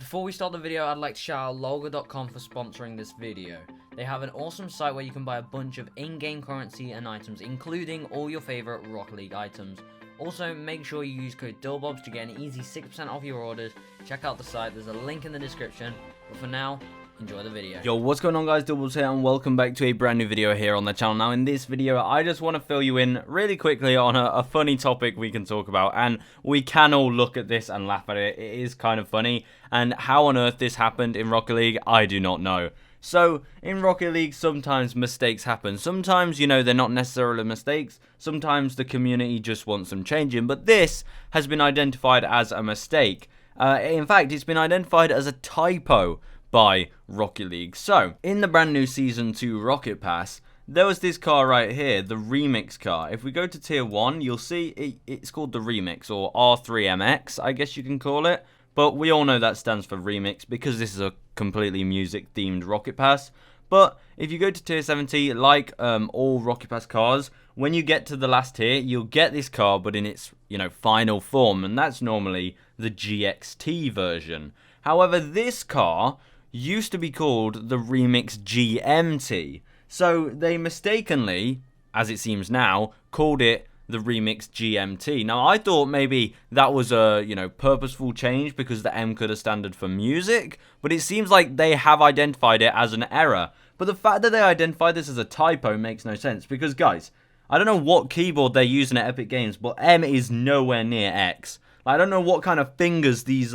Before we start the video, I'd like to shout out Logo.com for sponsoring this video. They have an awesome site where you can buy a bunch of in-game currency and items, including all your favorite Rocket League items. Also, make sure you use code DOUBLEBOBS to get an easy 6% off your orders. Check out the site, there's a link in the description. But for now, enjoy the video. Yo, what's going on guys, Doubles here and welcome back to a brand new video here on the channel. Now in this video, I just want to fill you in really quickly on a funny topic we can talk about, and we can all look at this and laugh at it. It is kind of funny, and how on earth this happened in Rocket League, I do not know. So, in Rocket League, sometimes mistakes happen. Sometimes, you know, they're not necessarily mistakes. Sometimes the community just wants them changing. But this has been identified as a mistake. In fact, it's been identified as a typo by Rocket League. So, in the brand new Season 2 Rocket Pass, there was this car right here, the Remix car. If we go to Tier 1, you'll see it's called the Remix, or R3MX, I guess you can call it. But we all know that stands for Remix because this is a completely music-themed Rocket Pass. But if you go to Tier 70, like all Rocket Pass cars, when you get to the last tier, you'll get this car, but in its, final form. And that's normally the GXT version. However, this car used to be called the Remix GMT. So they mistakenly, as it seems now, called it the Remix GMT. Now, I thought maybe that was a, purposeful change because the M could have stood for music, but it seems like they have identified it as an error. But the fact that they identified this as a typo makes no sense because, guys, I don't know what keyboard they're using at Epic Games, but M is nowhere near X. I don't know what kind of fingers these,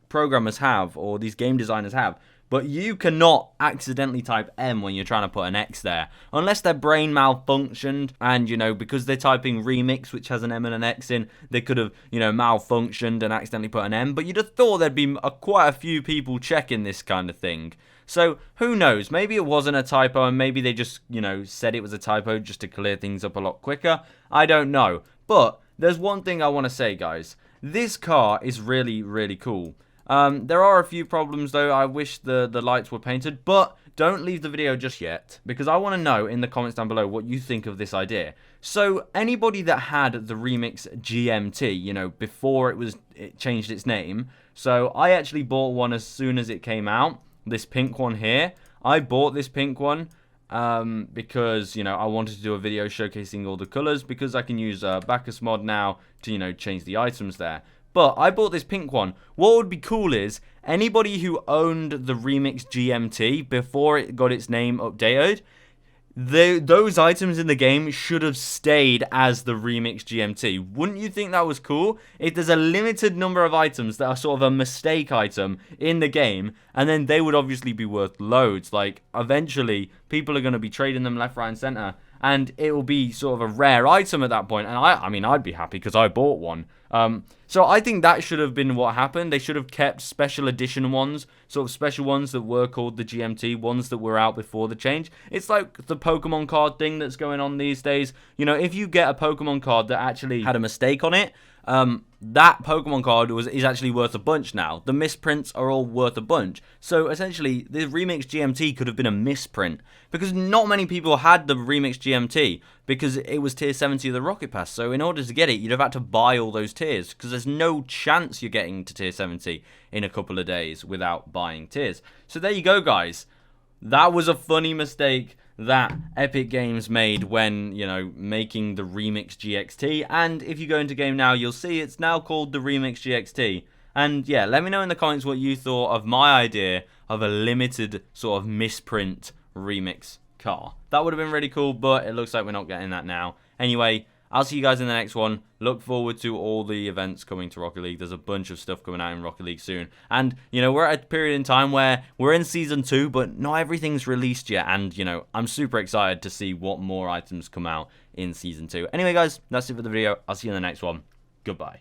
programmers have or these game designers have. But you cannot accidentally type M when you're trying to put an X there. Unless their brain malfunctioned and, because they're typing Remix, which has an M and an X in, they could have, malfunctioned and accidentally put an M. But you'd have thought there'd be quite a few people checking this kind of thing. So, who knows? Maybe it wasn't a typo and maybe they just, said it was a typo just to clear things up a lot quicker. I don't know. But there's one thing I want to say, guys. This car is really, really cool. There are a few problems though. I wish the lights were painted, but don't leave the video just yet because I want to know in the comments down below what you think of this idea. So anybody that had the Remix GMT, before it changed its name. So I actually bought one as soon as it came out. This pink one here. I bought this pink one because, I wanted to do a video showcasing all the colors because I can use Bacchus mod now to, change the items there. But I bought this pink one. What would be cool is anybody who owned the Remix GMT before it got its name updated, those items in the game should have stayed as the Remix GMT. Wouldn't you think that was cool? If there's a limited number of items that are sort of a mistake item in the game, and then they would obviously be worth loads. Like, eventually, people are going to be trading them left, right, and center. And it will be sort of a rare item at that point. And I mean, I'd be happy because I bought one. So I think that should have been what happened. They should have kept special edition ones, sort of special ones that were called the GMT, ones that were out before the change. It's like the Pokemon card thing that's going on these days. If you get a Pokemon card that actually had a mistake on it, that Pokemon card is actually worth a bunch now. The misprints are all worth a bunch. So essentially, the Remix GMT could have been a misprint because not many people had the Remix GMT because it was tier 70 of the Rocket Pass. So in order to get it, you'd have had to buy all those tiers because there's no chance you're getting to tier 70 in a couple of days without buying tiers. So there you go, guys. That was a funny mistake that Epic Games made when, making the Remix GXT. And if you go into game now, you'll see it's now called the Remix GXT. And yeah, let me know in the comments what you thought of my idea of a limited sort of misprint Remix car. That would have been really cool, but it looks like we're not getting that now. Anyway, I'll see you guys in the next one. Look forward to all the events coming to Rocket League. There's a bunch of stuff coming out in Rocket League soon. And, we're at a period in time where we're in Season 2, but not everything's released yet. And, I'm super excited to see what more items come out in Season 2. Anyway, guys, that's it for the video. I'll see you in the next one. Goodbye.